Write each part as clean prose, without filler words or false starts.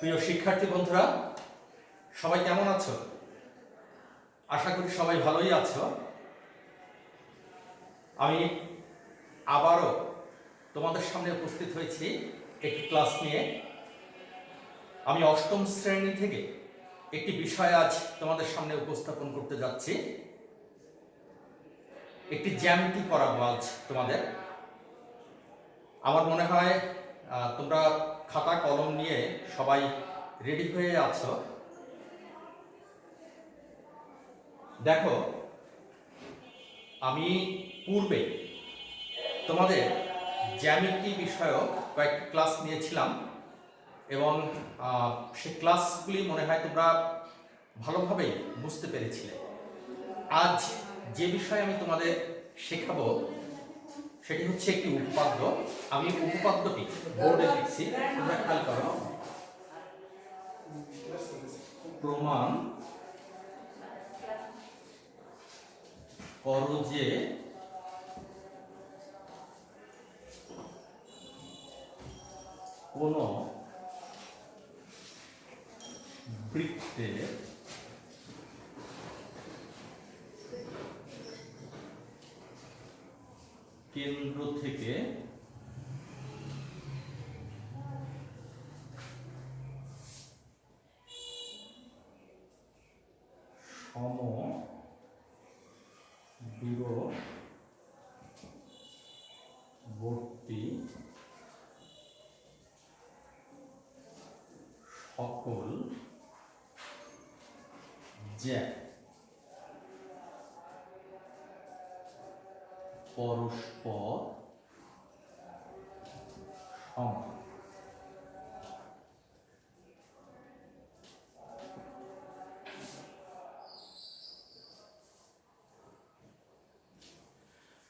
প্রিয় শিক্ষার্থী বন্ধুরা, সবাই কেমন আছো? আশা করি সবাই ভালোই আছো। আমি আবারও তোমাদের সামনে উপস্থিত হয়েছি একটি ক্লাস নিয়ে। আমি অষ্টম শ্রেণী থেকে একটি বিষয় আজ তোমাদের সামনে উপস্থাপন করতে যাচ্ছি। একটি জ্যামিতি করাবো আজ তোমাদের। আমার মনে হয় তোমরা খাতা কলম নিয়ে সবাই রেডি হয়ে আছো। দেখো, আমি পূর্বে তোমাদের জ্যামিতি বিষয়ক কয়েকটি ক্লাস নিয়েছিলাম এবং সেই ক্লাসগুলি মনে হয় তোমরা ভালোভাবেই বুঝতে পেরেছিলে। আজ যে বিষয় আমি তোমাদের শেখাবো সেটি হচ্ছে একটি উপপাদ্য। আমি উপপাদ্যটি বোর্ডে লিখছি, তোমরা খেয়াল করো। প্রমাণ করো যে কোন বৃত্তের কেন্দ্র থেকে দূরবর্তী সকল জ্যা পরস্পর সমান।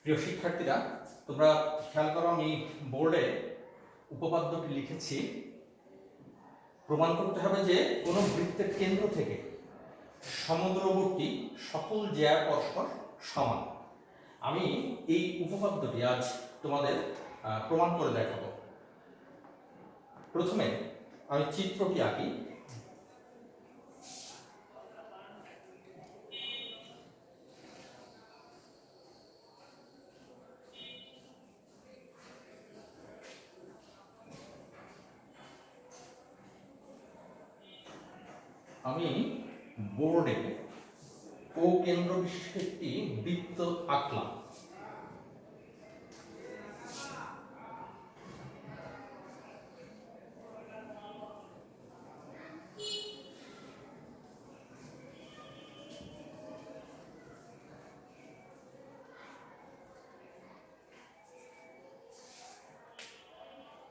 প্রিয় শিক্ষার্থীরা, তোমরা খেয়াল করো, আমি বোর্ডে উপপাদ্যটি লিখেছি। প্রমাণ করতে হবে যে কোনো বৃত্তের কেন্দ্র থেকে সমদূরবর্তী সকল জ্যা পরস্পর সমান। আমি এই উপপাদ্যটি আজ তোমাদের প্রমাণ করে দেখাবো। প্রথমে আমি চিত্রটি আঁকি। আমি বোর্ডে ও কেন্দ্র বিশিষ্ট একটি বৃত্ত আঁকলাম।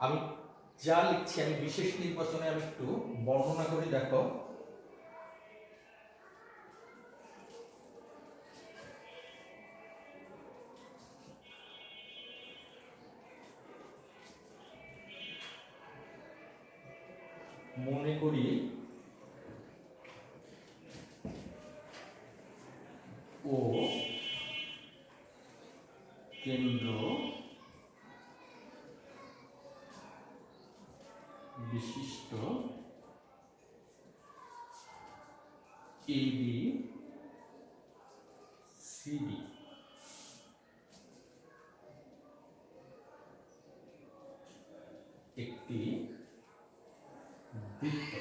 আমি যা লিখছি, আমি বিশেষ নির্বাচনে আমি একটু বর্ণনা করি। দেখো, মনে করি ও কেন্দ্র বিশিষ্ট AB CD একটি বৃত্ত।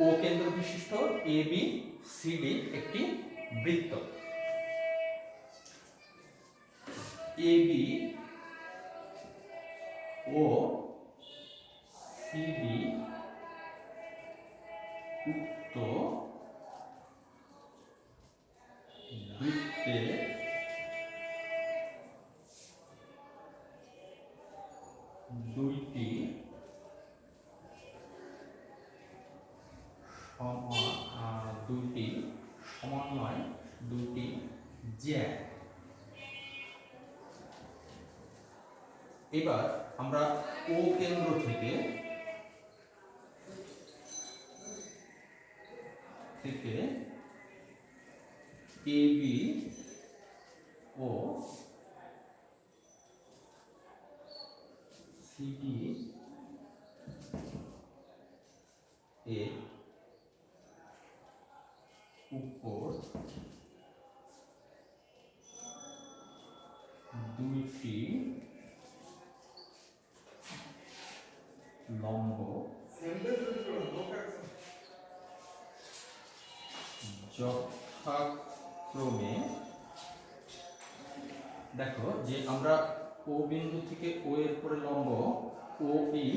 ও কেন্দ্র বিশিষ্ট ABCD একটি বৃত্ত। AB ও CD উক্ত বৃত্তের দুইটি সমন্বয়, দুইটি জ্যা। এবার আমরা ও কেন্দ্র থেকে AB ও সিডি এর উপর দুইটি লম্ব যথাক্রমে, দেখো যে আমরা ও বিন্দু থেকে ও এর পরে লম্ব ও ই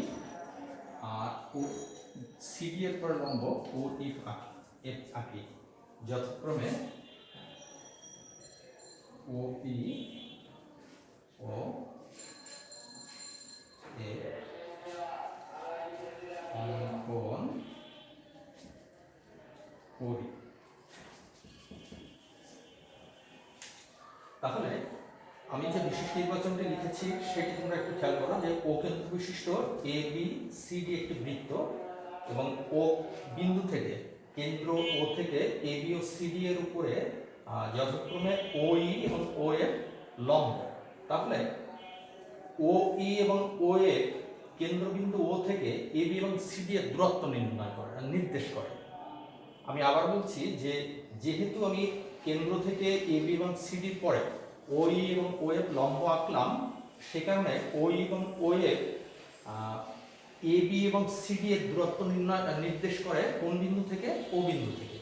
আর ও সিডি এর পরে লম্ব ও ই এফ আঁকি, যথাক্রমে ও ই ও এ অঙ্কন করি। তাহলে আমি যে বিশিষ্ট নির্বাচনটি লিখেছি সেটি তোমরা একটু খেয়াল করো যে ও কেন্দ্র বিশিষ্ট এ বি সি ডি একটি বৃত্ত এবং ও বিন্দু থেকে কেন্দ্র ও থেকে A B O C D এর উপরে যথাক্রমে ও ই এবং ও এর লম্ব। তাহলে ও ই এবং ও এর কেন্দ্রবিন্দু ও থেকে এ বি এবং সি ডি এর দূরত্ব নির্দেশ করে। আমি আবার বলছি যে যেহেতু আমি কেন্দ্র থেকে এ বি এবং সি ডির পরে ও ই এবং ও এর লম্ব আঁকলাম, সে কারণে ও ই এবং ও এর এ বি এবং সি ডি এর দূরত্ব নির্দেশ করে কোন বিন্দু থেকে? ও বিন্দু থেকে।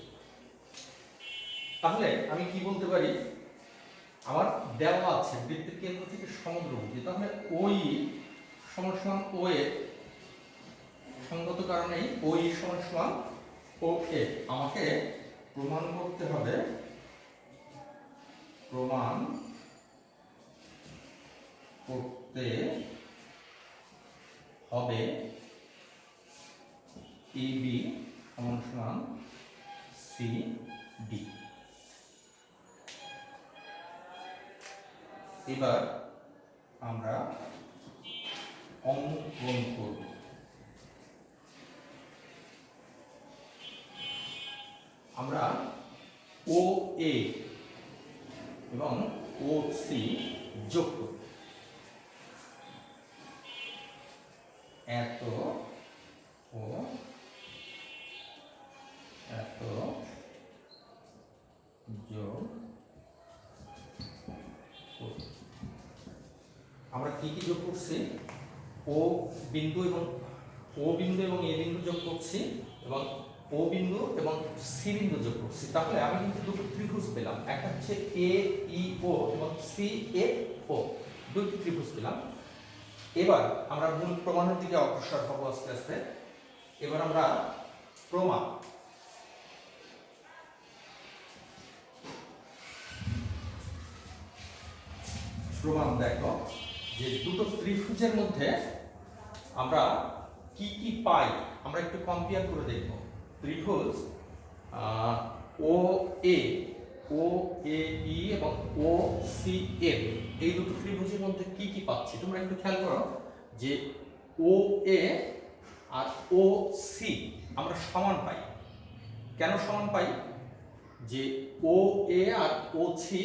তাহলে আমি কি বলতে পারি, আমার দেওয়া আছে বৃত্তের কেন্দ্র থেকে সমদ্রভুজি, তাহলে ও ই সমান সমান ও এ, সঙ্গত কারণেই ও ই সমান সমান ও এ। আমাকে প্রমাণ করতে হবে এ বি সমান সমান সি ডি। এবার আমরা অঙ্কন করব। আমরা ও এ এবং ও সি যোগ করব। এত ও এত যোগ করব। আমরা কি কি যোগ করছি? ও বিন্দু এবং এ বিন্দু যোগ করছি এবং ও বিন্দু এবং সি বিন্দু যোগ করছি। তাহলে আমি কিন্তু দুটো ত্রিভুজ পেলাম, একটা হচ্ছে এ ই ও এবং সি এফ ও, দুটি ত্রিভুজ পেলাম। এবার আমরা মূল প্রমাণের দিকে অগ্রসর হব আস্তে আস্তে। এবার আমরা প্রমাণ দেখো যে দুটো ত্রিভুজের মধ্যে আমরা কি কি পাই, আমরা একটু কম্পেয়ার করে দেখব। ত্রিভুজ ও এ ই এবং ও সি এফ, এই দুটো ত্রিভুজের মধ্যে কি কি পাচ্ছি তোমরা একটু খেয়াল করো যে ও এ আর ও সি আমরা সমান পাই। কেন সমান পাই? যে ও এ আর ও সি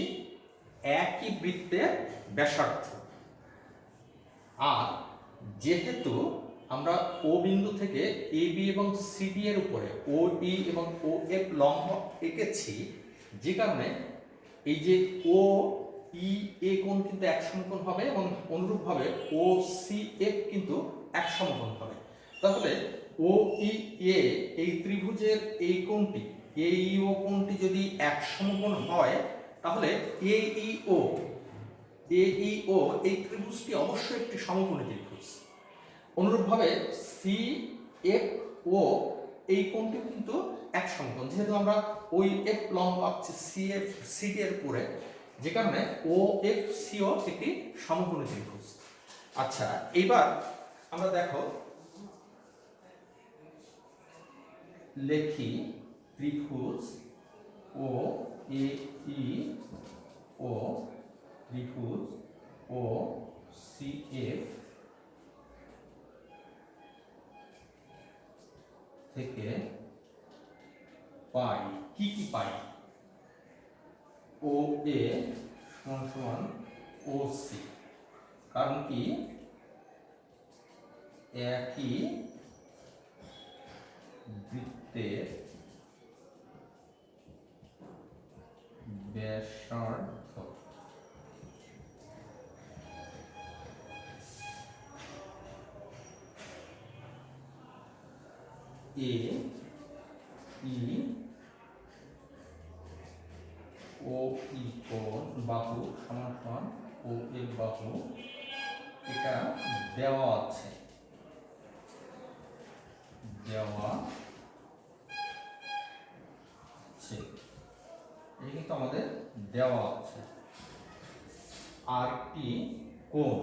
একই বৃত্তের ব্যাসার্ধ, আর যেহেতু আমরা ও বিন্দু থেকে এ বি এবং সি ডি এর উপরে ও ই এবং ও এফ লম্ব এঁকেছি, যে কারণে এই যে ও ই এ কোণ কিন্তু এক সমকোণ হবে এবং অনুরূপভাবে ও সি এফ কিন্তু এক সমকোণ হবে। তাহলে ও ই এ এই ত্রিভুজের এই কোণটি এ ই ও কোণটি যদি এক সমকোণ হয়, তাহলে এ ই ও এই ত্রিভুজটি অবশ্যই একটি সমকোণী ত্রিভুজ। অনুরূপভাবে সি এফ ও এই কোণটি কিন্তু এক সমকোণ, যেহেতু আমরা ওই এফ লম্ব আঁকছি সি এফ সি ডি এর উপরে, যে কারণে ও এফ সি ও একটি সমকোণী ত্রিভুজ। আচ্ছা, এবার আমরা দেখো লেখি ত্রিভুজ ও এ ই ও ত্রিভুজ ও সি এফ থেকে পাই কি কি পাই? ও এ সমান সমান ও সি, কারণ কি একই বৃত্তের ব্যাসার্ধ এ ই ও ই কোণ বাহু সমান সমান ও এর বাহু এটা দেওয়া আছে, এটা কিন্তু আমাদের দেওয়া আছে। আর একটি কোণ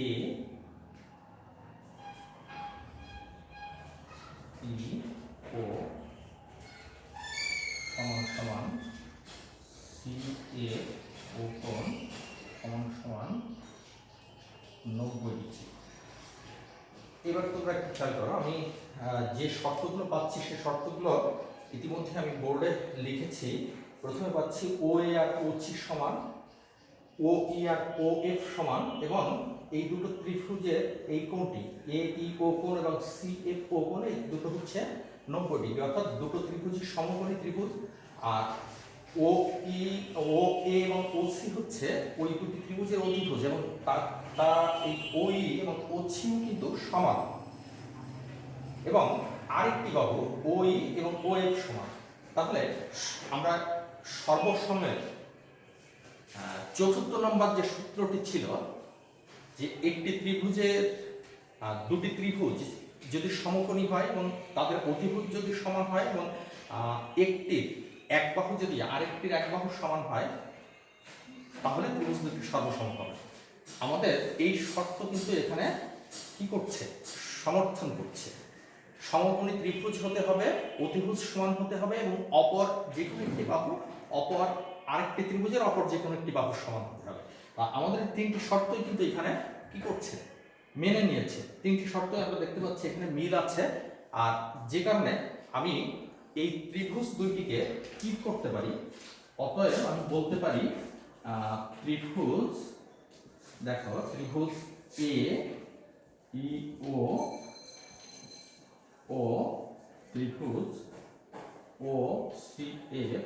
এ ই ও সমান সমান সি এ ও কোণ সমান সমান 90 ডিগ্রি। এবার তোমরা একটু খেয়াল করো, আমি যে শর্তগুলো পাচ্ছি সে শর্তগুলো ইতিমধ্যে আমি বোর্ডে লিখেছি। প্রথমে পাচ্ছি ও এ আর ও সি সমান, ও ই আর ও এফ সমান, এবং এই দুটো ত্রিভুজের এই কোণটি এ ই ও কোণ এবং সি এফ ও কোণ এই দুটো হচ্ছে 90 ডিগ্রি, অর্থাৎ দুটো ত্রিভুজই সমকোণী ত্রিভুজ। আর ও ই ও এ এবং ও সি হচ্ছে ওই দুটি ত্রিভুজের অতিভুজ, এবং তা এই ও ই এবং ও সিও কিন্তু সমান, এবং আরেকটি বাহু ও ই এবং ও এফ সমান। তাহলে আমরা সর্বসময়ের চতুর্থ নম্বর যে সূত্রটি ছিল, যে একটি ত্রিভুজের দুটি ত্রিভুজ যদি সমকোণী হয় এবং তাদের অতিভুজ যদি সমান হয়, এবং একটির এক বাহু যদি আরেকটির এক বাহু সমান হয়, তাহলে ত্রিভুজ দুটি সর্বসম হবে। আমাদের এই শর্ত কিন্তু এখানে কি করছে, সমর্থন করছে। সমকোণী ত্রিভুজ হতে হবে, অতিভুজ সমান হতে হবে, এবং অপর যে কোনো একটি বাহু অপর আরেকটি ত্রিভুজের অপর যে কোনো একটি বাহুর সমান হতে হবে। আমাদের তিনটি শর্তই কিন্তু এখানে কি করছে, মেনে নিয়েছে। তিনটি শর্ত আমরা দেখতে পাচ্ছি এখানে মিল আছে, আর যে কারণে আমি এই ত্রিভুজ দুইটিকে কি করতে পারি, অতএব আমি বলতে পারি ত্রিভুজ, দেখো ত্রিভুজ এ ই ও ত্রিভুজ ও সি এর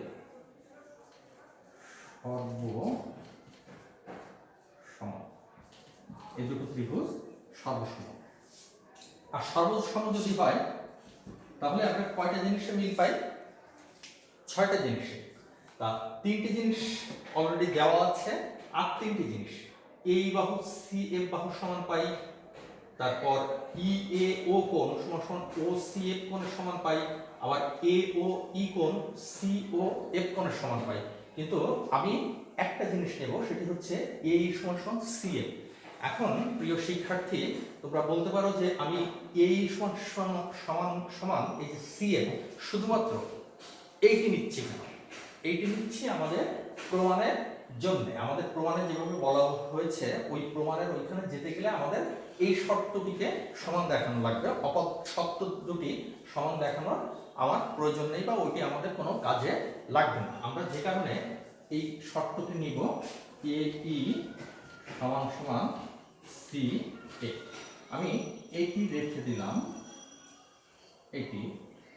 সর্বসম, এই দুটো ত্রিভুজ সর্বসম। আর সর্বসম যদি হয় তাহলে আমরা কয়টা জিনিসে মিল পাই, 6টা জিনিসে। তা 3টি জিনিস অলরেডি দেওয়া আছে, আর 3টি জিনিস এই বাহু সি এফ বাহু সমান পাই, তারপর ই এ ও কোণ সমান সমান ও সি এফ কোণের সমান পাই, আবার এ ও ই কোণ সি ও এফ কোণের সমান পাই। কিন্তু আমি একটা জিনিস নেব, সেটি হচ্ছে এ সমান সমান সি এফ। এখন প্রিয় শিক্ষার্থী, তোমরা বলতে পারো যে আমি এ সমান সমান সমান এই যে সি এফ শুধুমাত্র এইটি নিচ্ছি কেন? এইটি নিচ্ছি আমাদের প্রমাণের জন্য। আমাদের প্রমাণে যেভাবে বলা হয়েছে, ওই প্রমাণের ওইখানে যেতে গেলে আমাদের এই শর্তটিকে সমান দেখানো লাগবে, অপর শর্ত দুটি সমান দেখানোর আমার প্রয়োজন নেই, বা ওইটি আমাদের কোনো কাজে লাগবে না। আমরা যে কারণে এই শর্তটি নিব, এ ই সমান সমান সি এ। আমি এইটি রেখে দিলাম, এইটি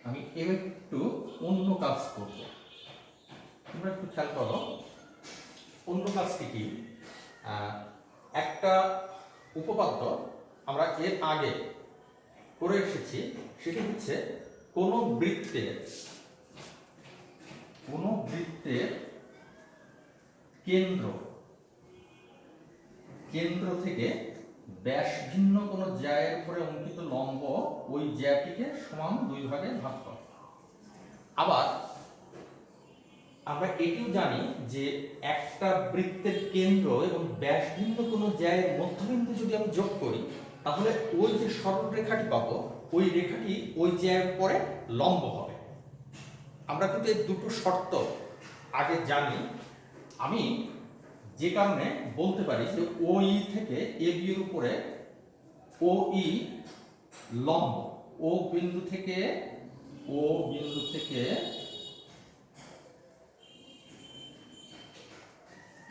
আমি একটু অন্য কাজ করব। তোমরা একটু খেয়াল করো, অন্য কাজটি কি, একটা উপপাদ্য আমরা এর আগে করে এসেছি, সেটি হচ্ছে কোনো বৃত্তের কেন্দ্র থেকে ব্যাস ভিন্ন কোনো জ্যায়ের উপরে অঙ্কিত লম্ব ওই জ্যাটিকে সমান 2 ভাগে ভাগ করে। আবার আমরা এটিও জানি যে একটা বৃত্তের কেন্দ্র এবং ব্যাস ভিন্ন কোনো জ্যায়ের মধ্যবিন্দু যদি আমি যোগ করি, তাহলে ওই যে সরলরেখাটি পাবো, ওই রেখাটি ওই জ্যায়ের উপরে লম্ব হবে। আমরা কিন্তু এই দুটো শর্ত আগে জানি। আমি যে কারণে বলতে পারি যে ও ই থেকে এ বি এর উপরে ও ই লম্ব, ও বিন্দু থেকে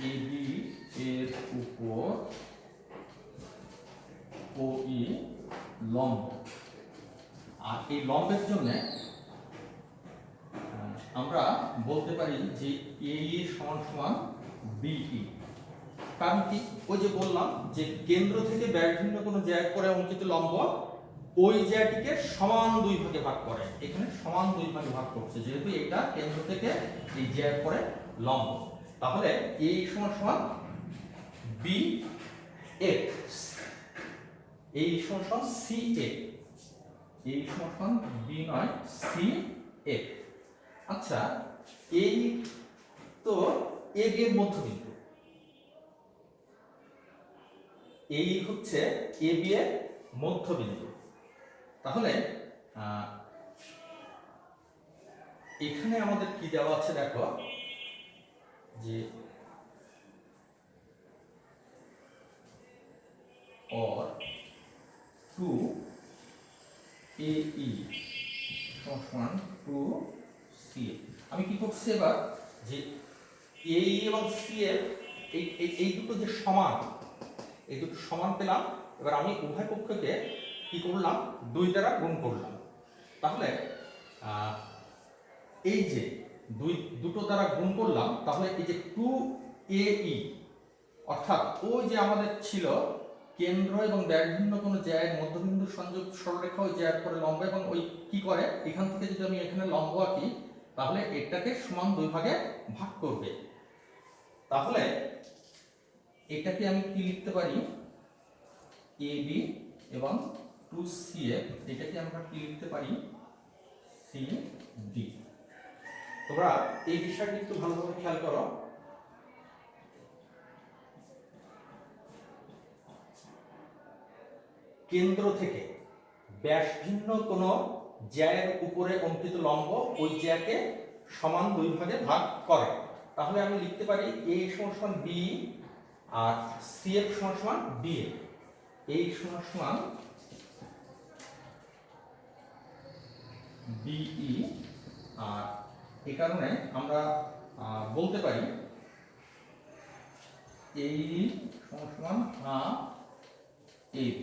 এ বি এর উপর লম্ব। আর এই লম্বের জন্য আমরা বলতে পারি যে AE সমান সমান BE। কারণ কি, ওই যে বললাম যে কেন্দ্র থেকে ব্যাসার্ধ কোনো জ্যা করে অঙ্কিত লম্ব ওই জ্যাটিকে সমান দুই ভাগে ভাগ করে। এখানে সমান দুই ভাগে ভাগ করছে, যেহেতু এটা কেন্দ্র থেকে এই জ্যা করে লম্ব। তাহলে এই সমান সমান BX, এই সমান সমান CA, এই সমান সমান B নয় CA। আচ্ছা, এই তো AB এর মধ্যবিন্দু, এই হচ্ছে AB এর মধ্যবিন্দু। তাহলে এখানে আমাদের কি দেওয়া আছে দেখো, যে or 2AE সমান 2CA। আমি কি করছি এবার, যে AE এবং CA এই দুটো যে সমান, এই দুটো সমান পেলাম। এবার আমি উভয় পক্ষকে কি করলাম, 2 দ্বারা গুণ করলাম। তাহলে এই যে দুটো দ্বারা গুণ করলাম, তাহলে এই যে 2AE, অর্থাৎ ওই যে আমাদের ছিল কেন্দ্র এবং ব্যাসার্ধ কোনো জ্যায়ের মধ্যবিন্দু সংযোগ সরলরেখা ওই জ্যায়ের পরে লম্ব, এবং ওই কি করে এখান থেকে যদি আমি এখানে লম্ব আঁকি, তাহলে এটাকে সমান দুই ভাগে ভাগ করবে। তাহলে এটাকে আমি কি লিখতে পারি, AB এবং 2CA, এটাকে আমরা কি লিখতে পারি, CD। তোমরা এই বিষয়টি একটু ভালোভাবে খেয়াল করো। কেন্দ্র থেকে ব্যাস ভিন্ন কোনো জ্যায়ের উপরে অঙ্কিত লম্ব ওই জ্যাকে সমান দুই ভাগে ভাগ করে। তাহলে আমি লিখতে পারি A সমান সমান B আর CF সমান সমান BA। A সমান সমান BE, আর এই কারণে আমরা বলতে পারি AE সমান সমান AB।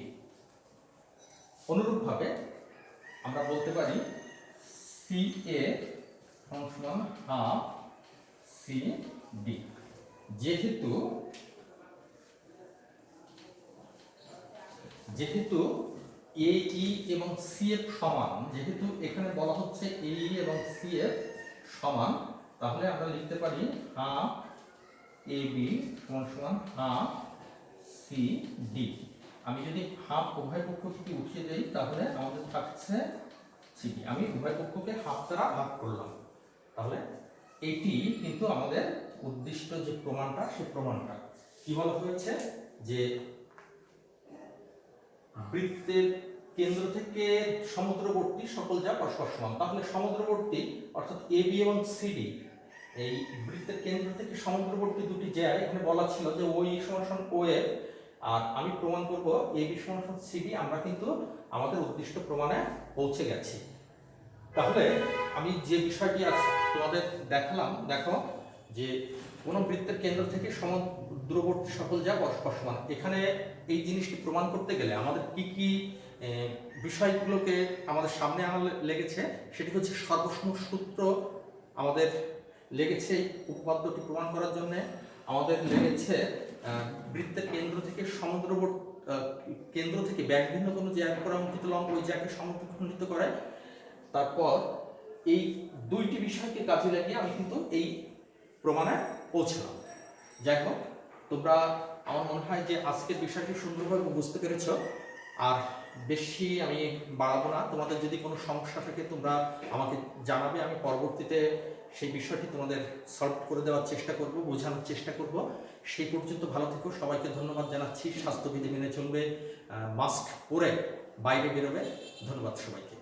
অনুরূপভাবে আমরা বলতে পারি CA সমান সমান CD। যেহেতু AE এবং CF সমান, যেহেতু এখানে বলা হচ্ছে AE এবং CF সমান, তাহলে আমরা লিখতে পারি AB সমান সমান CD। আমি যদি হাফ উভয় পক্ষ থেকে উঠিয়ে দেই, তাহলে আমাদের থাকছে CD। আমি উভয় পক্ষকে হাফ দ্বারা ভাগ করলাম। তাহলে এটি কিন্তু আমাদের উদ্দিষ্ট যে প্রমাণটা, সেই প্রমাণটা কি বলা হয়েছে, যে বৃত্তের কেন্দ্র থেকে সমুদ্রবর্তী সকল জ্যা পরস্পর সমান। তাহলে সমুদ্রবর্তী অর্থাৎ AB এবং CD, এই বৃত্তের কেন্দ্র থেকে সমুদ্রবর্তী দুটি জ্যা, এখানে বলা ছিল যে OE সমান সমান OF, আর আমি প্রমাণ করব AB সমান সমান CD। আমরা কিন্তু আমাদের উদ্দিষ্ট প্রমাণে পৌঁছে গেছি। তাহলে আমি যে বিষয়টি আজ তোমাদের দেখালাম, দেখো যে কোন বৃত্তের কেন্দ্র থেকে সমুদ্রবর্তী সকল জ্যা পরস্পর সমান। এখানে এই জিনিসটি প্রমাণ করতে গেলে আমাদের কি কি বিষয়গুলোকে আমাদের সামনে আনা লেগেছে, সেটি হচ্ছে সর্বসম সূত্র আমাদের লেগেছে এই উপপাদ্যটি প্রমাণ করার জন্য। আমাদের লেগেছে বৃত্তের কেন্দ্র থেকে কেন্দ্র থেকে ব্যাসার্ধ কোনো জ্যার উপরে অঙ্কিত লম্ব ওই জ্যাকে সমদ্বিখণ্ডিত করে। তারপর এই দুইটি বিষয়কে কাজে লাগিয়ে আমি কিন্তু এই প্রমাণে পৌঁছলাম। যাই হোক, তোমরা আমার মনে হয় যে আজকের বিষয়টি সুন্দরভাবে বুঝতে পেরেছ। আর বেশি আমি বাড়াবো না। তোমাদের যদি কোনো সমস্যা থাকে তোমরা আমাকে জানাবে, আমি পরবর্তীতে সেই বিষয়টি তোমাদের সলভ করে দেওয়ার চেষ্টা করব, বোঝানোর চেষ্টা করব। সেই পর্যন্ত ভালো থেকো। সবাইকে ধন্যবাদ জানাচ্ছি। স্বাস্থ্যবিধি মেনে চলবে, মাস্ক পরে বাইরে বেরোবে। ধন্যবাদ সবাইকে।